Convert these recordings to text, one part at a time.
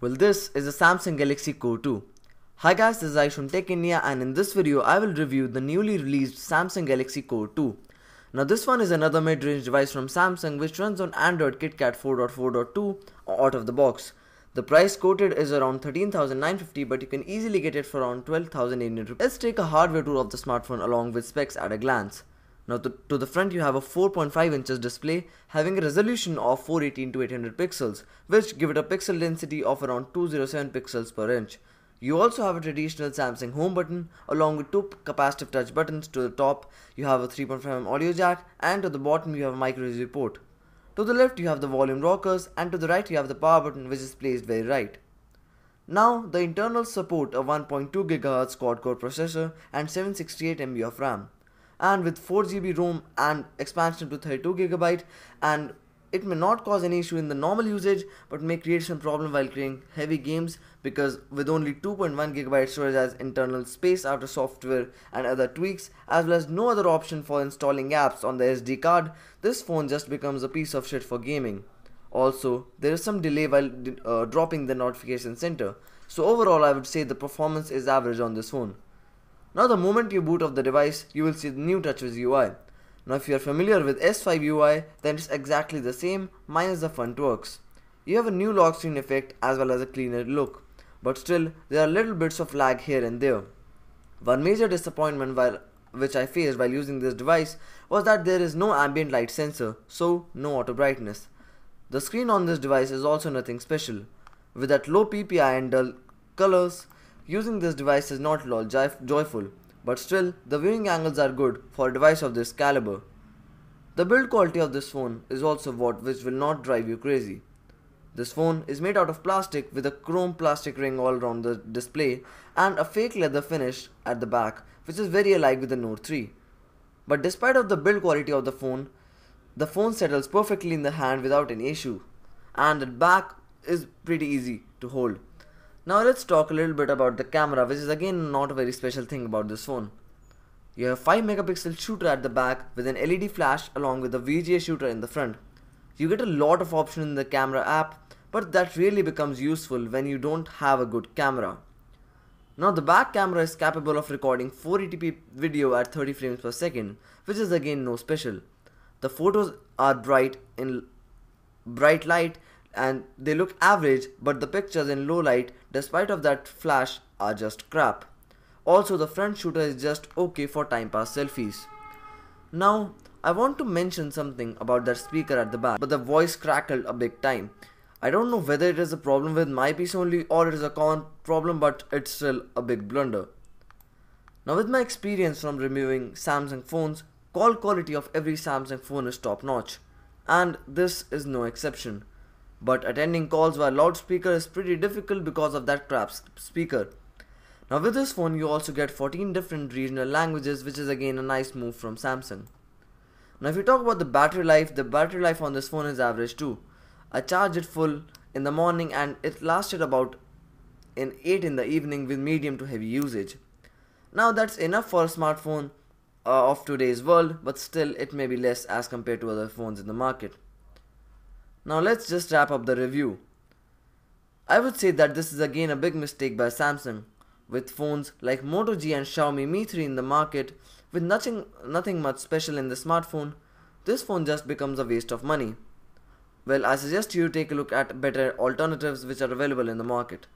Well, this is the Samsung Galaxy Core 2. Hi guys, this is Aish from Tech India, and in this video I will review the newly released Samsung Galaxy Core 2. Now this one is another mid-range device from Samsung which runs on Android KitKat 4.4.2 out of the box. The price quoted is around 13,950, but you can easily get it for around 12,800 rupees. Let's take a hardware tour of the smartphone along with specs at a glance. Now to the front you have a 4.5 inches display having a resolution of 480 into 800 pixels, which give it a pixel density of around 207 pixels per inch. You also have a traditional Samsung home button along with two capacitive touch buttons. To the top you have a 3.5mm audio jack, and to the bottom you have a micro USB port. To the left you have the volume rockers, and to the right you have the power button, which is placed very right. Now the internals support a 1.2 GHz quad-core processor and 768 MB of RAM, and with 4GB ROM and expansion to 32GB, and it may not cause any issue in the normal usage but may create some problem while playing heavy games, because with only 2.1GB storage as internal space after software and other tweaks, as well as no other option for installing apps on the SD card, this phone just becomes a piece of shit for gaming. Also, there is some delay while dropping the notification center, so overall I would say the performance is average on this phone. Now the moment you boot of the device, you will see the new TouchWiz UI. Now if you are familiar with S5 UI, then it's exactly the same minus the Funtworks. You have a new lock screen effect as well as a cleaner look, but still there are little bits of lag here and there. One major disappointment which I faced while using this device was that there is no ambient light sensor, so no auto brightness. The screen on this device is also nothing special. With that low PPI and dull colors, using this device is not at all joyful, but still the viewing angles are good for a device of this caliber. The build quality of this phone is also which will not drive you crazy. This phone is made out of plastic with a chrome plastic ring all around the display and a fake leather finish at the back, which is very alike with the Note 3. But despite of the build quality of the phone settles perfectly in the hand without any issue, and the back is pretty easy to hold. Now let's talk a little bit about the camera, which is again not a very special thing about this phone. You have a 5MP shooter at the back with an LED flash along with a VGA shooter in the front. You get a lot of options in the camera app, but that really becomes useful when you don't have a good camera. Now the back camera is capable of recording 480p video at 30 frames per second, which is again no special. The photos are bright light and they look average, but the pictures in low light despite of that flash are just crap. Also the front shooter is just okay for time pass selfies. Now I want to mention something about that speaker at the back, but the voice crackled a big time. I don't know whether it is a problem with my piece only or it is a common problem, but it's still a big blunder. Now with my experience from reviewing Samsung phones, call quality of every Samsung phone is top notch, and this is no exception. But attending calls via loudspeaker is pretty difficult because of that crap speaker. Now with this phone you also get 14 different regional languages, which is again a nice move from Samsung. Now if you talk about the battery life on this phone is average too. I charged it full in the morning and it lasted about 8 in the evening with medium to heavy usage. Now that's enough for a smartphone of today's world, but still it may be less as compared to other phones in the market. Now let's just wrap up the review. I would say that this is again a big mistake by Samsung. With phones like Moto G and Xiaomi Mi 3 in the market, with nothing much special in the smartphone, this phone just becomes a waste of money. Well, I suggest you take a look at better alternatives which are available in the market.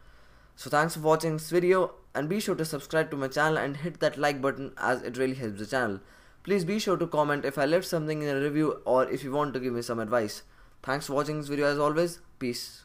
So thanks for watching this video, and be sure to subscribe to my channel and hit that like button as it really helps the channel. Please be sure to comment if I left something in a review or if you want to give me some advice. Thanks for watching this video as always. Peace.